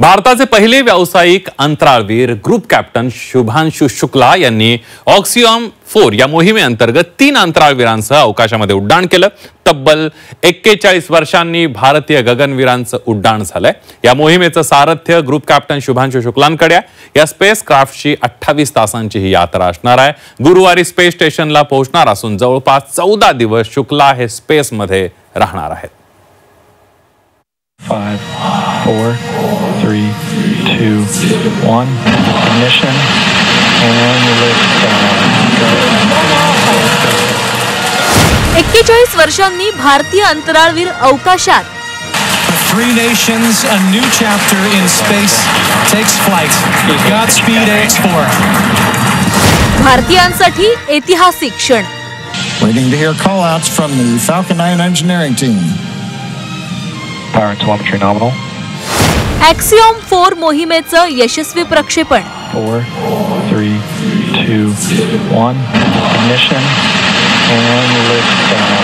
भारताचे पहिले व्यावसायिक अंतराळवीर ग्रुप कॅप्टन शुभांशु शुक्ला यांनी ऑक्सियम 4 या मोहिमेअंतर्गत 3 अंतराळवीरांसह अवकाशामध्ये उड्डाण केलं। तब्बल 41 वर्षांनी भारतीय गगनवीरांचं उड्डाण झालंय। या मोहिमेचं सारथ्य ग्रुप कॅप्टन शुभांशु शुक्लांकडे आहे। या स्पेस क्राफ्टची 28 तासांची ही यात्रा असणार आहे। गुरुवारी स्पेस स्टेशनला पोहोचणार असून जवळपास 14 दिवस शुक्ला हे स्पेसमध्ये राहणार आहेत। 5 4 3 2 1 ignition and lift off। 41 वर्षांनी भारतीय अंतराळवीर अवकाशात। Three nations, a new chapter in space takes flight. Godspeed AX4. भारतीयांसाठी ऐतिहासिक क्षण। Waiting to hear call-outs from the Falcon 9 engineering team. Power and telemetry nominal. ऑक्सियम 4 मोहिमेचं यशस्वी प्रक्षेपण। 4 3 2 1 ignition and lift off।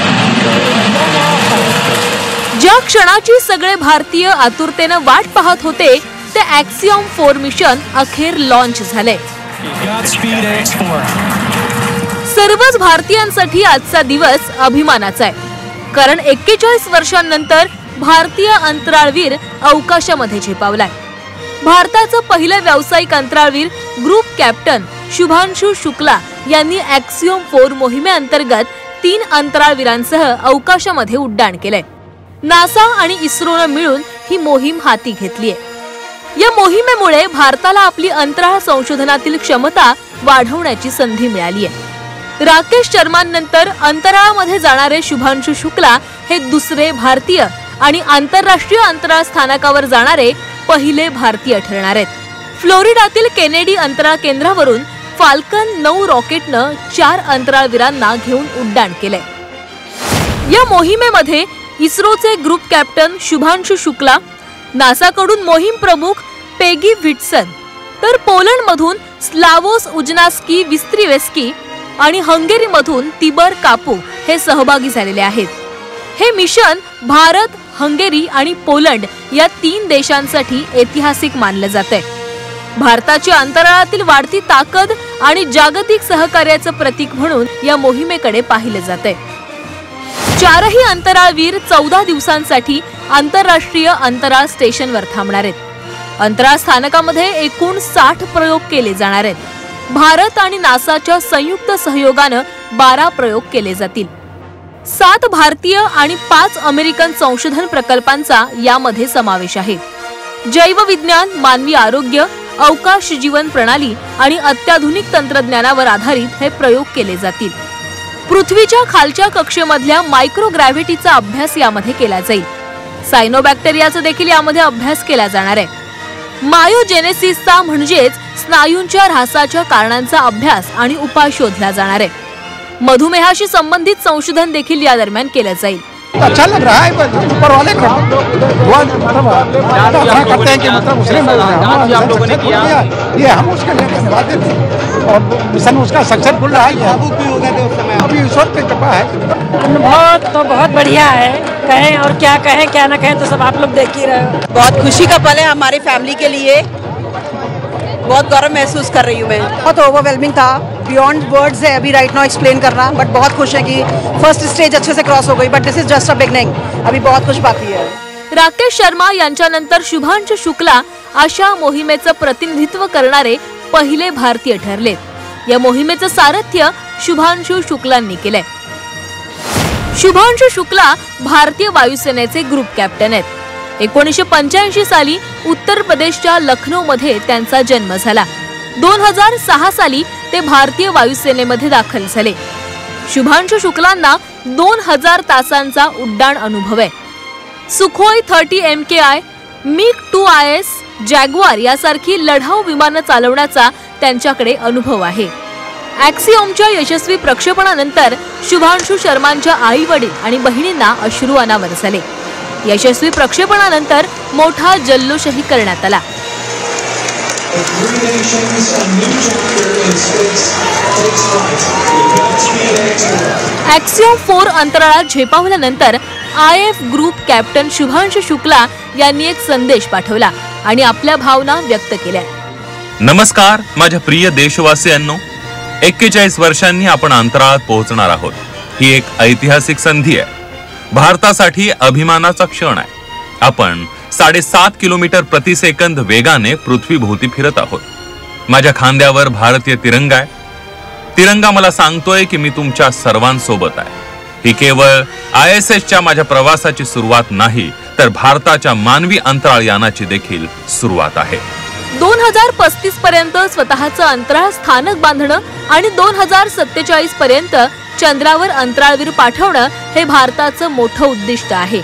ज्या क्षणाची सगळे भारतीय आतुरतेने वाट पाहत होते ते ऑक्सियम 4 मिशन अखेर लॉन्च झाले। Godspeed AX4. सर्वच भारतीयांसाठी आजचा दिवस अभिमानाचा आहे, कारण 41 वर्षांनंतर भारतीय अंतराळवीर अवकाशामध्ये झेपावलाय। भारताचं पहिलं व्यावसायिक अंतराळवीर ग्रुप कॅप्टन शुभांशु शुक्ला यांनी ऑक्सियम 4 मोहिमेअंतर्गत 3 अंतराळवीरांसह अवकाशामध्ये उड्डाण केलंय। नासा आणि इस्रोनं मिळून ही मोहीम हाती घेतलीय। या मोहिमेमुळे भारताला आपली अंतराळ संशोधनातील क्षमता वाढवण्याची संधी मिळाली आहे। राकेश शर्मांनंतर अंतराळामध्ये जाणारे शुभांशु शुक्ला हे दुसरे भारतीय आणि आंतरराष्ट्रीय अंतराळ स्थानकावर जाणारे पहिले भारतीय ठरणार आहेत। फ्लोरिडातील केनेडी अंतराळ केंद्रावरून फाल्कन 9 रॉकेटनं 4 अंतराळवीरांना घेऊन उड्डाण केलंय। या मोहिमेमध्ये इस्रोचे ग्रुप कॅप्टन शुभांशु शुक्ला, नासाकडून मोहीम प्रमुख पेगी व्हिटसन, तर पोलंडमधून स्लावोस उजनास्की विस्त्रिवेस्की आणि हंगेरीमधून तिबर कापू हे सहभागी झालेले आहेत। हे मिशन भारत, हंगेरी आणि पोलंड या 3 देशांसाठी ऐतिहासिक मानलं जातंय। भारताची अंतराळातील वाढती ताकद आणि जागतिक सहकार्याचं प्रतीक म्हणून या मोहिमेकडे पाहिलं जातंय। 4ही अंतराळवीर 14 दिवसांसाठी आंतरराष्ट्रीय अंतराळ स्टेशनवर थांबणार आहेत। अंतराळ स्थानकामध्ये एकूण 60 प्रयोग केले जाणार आहेत। भारत आणि नासाच्या संयुक्त सहयोगानं 12 प्रयोग केले जातील। 7 भारतीय आणि 5 अमेरिकन संशोधन प्रकल्पांचा यामध्ये समावेश आहे। जैवविज्ञान, मानवी आरोग्य, अवकाश जीवन प्रणाली आणि अत्याधुनिक तंत्रज्ञानावर आधारित हे प्रयोग केले जातील। पृथ्वीच्या खालच्या कक्षेमधल्या मायक्रोग्रॅव्हिटीचा अभ्यास यामध्ये केला जाईल। सायनोबॅक्टेरियाचा देखील यामध्ये अभ्यास केला जाणार आहे। मायोजेनेसिसचा म्हणजेच स्नायूंच्या ऱ्हासाच्या कारणांचा अभ्यास आणि उपाय शोधला जाणार आहे। मधुमेहाशी संबंधित संशोधन देखील या दरम्यान केलं जाईल। अच्छा लग रहा है, ऊपर वाले करते हैं कि मतलब उसने आप लोगों ने किया ये हम उसके लिए बात देते हैं और मिशन उसका सक्सेसफुल रहा है। अभी ईश्वर की कृपा है। बहुत बढ़िया है। कहें और क्या कहें क्या ना कहें तो सब आप लोग देख ही रहे हो। बहुत खुशी का पल है हमारी फैमिली के लिए। बहुत गौरव महसूस कर रही हूँ मैं। बहुत ओवरवेलमिंग था, बियॉन्ड वर्ड्स है अभी राइट नाउ एक्सप्लेन करना, बट बहुत खुश है कि फर्स्ट स्टेज अच्छे से क्रॉस हो गई, but this is just a beginning. अभी बहुत कुछ बाकी है। राकेश शर्मा यांच्यानंतर शुभांशु शुक्ला अशा मोहिमेचं प्रतिनिधित्व करणारे पहिले भारतीय ठरलेत। या मोहिमेचं सारथ्य शुभांशु शुक्लांनी केलंय। शुभांशु शुक्ला भारतीय वायुसेनेचे ग्रुप कॅप्टन आहेत। 1985 साली उत्तर प्रदेशच्या लखनौमध्ये त्यांचा जन्म झाला। 2006 साली ते भारतीय वायुसेनेमध्ये दाखल झाले। शुभांशु शुक्लांना 2000 तासांचा उड्डाण अनुभव आहे। सुखोई 30 MKI, MiG-2IS, जॅग्वार यासारखी लढाऊ विमानं चालवण्याचा त्यांच्याकडे अनुभव आहे। ऑक्सियमच्या यशस्वी प्रक्षेपणानंतर शुभांशु शर्मांच्या आई-वडील आणि बहिणींना अश्रू अनावर झाले। यशस्वी प्रक्षेपणानंतर मोठा जल्लोषही करण्यात आला। ऑक्सियम 4 अंतराळात झेपावल्यानंतर IF group captain Shubhanshu Shukla यांनी एक संदेश पाठवला। आणि आपल्या भावना व्यक्त केल्या. नमस्कार माझ्या प्रिय देशवासियांनो, 41 वर्षांनी आपण अंतराळात पोहोचणार आहोत. ही एक ऐतिहासिक संधी आहे. भारतासाठी अभिमानाचा क्षण आहे. आपण 7.5 किलोमीटर प्रति सेकंद वेगाने पृथ्वीभोवती फिरत आहोत. माझ्या खांद्यावर भारतीय तिरंगा आहे. तिरंगा मला सांगतोय की मी तुमच्या सर्वांसोबत आहे. ही केवळ ISSच्या माझ्या प्रवासाची सुरुवात नाही, तर भारताच्या मानवी अंतराळ यानाची देखील सुरुवात आहे. 2035 पर्यंत स्वतःचं अंतराळ स्थानक बांधणं आणि 2047 पर्यंत चंद्रावर अंतराळवीर पाठवणं हे भारताचं मोठं उद्दिष्ट आहे.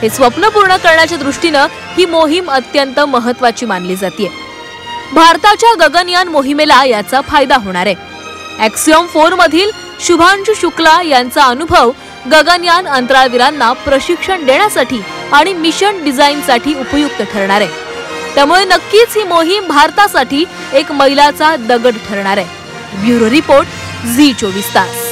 हे स्वप्न पूर्ण करण्याच्या दृष्टीनं ही मोहीम अत्यंत महत्त्वाची मानली जाते. भारताच्या गगनयान मोहिमेला याचा फायदा होणार आहे. ॲक्सिओम 4 मधील शुभांशु शुक्ला यांचा अनुभव गगनयान अंतराळवीरांना प्रशिक्षण देण्यासाठी आणि मिशन डिझाईनसाठी उपयुक्त ठरणार आहे. त्यामुळे नक्कीच ही मोहीम भारतासाठी एक मैलाचा दगड ठरणार आहे. ब्युरो रिपोर्ट, झी 24 तास.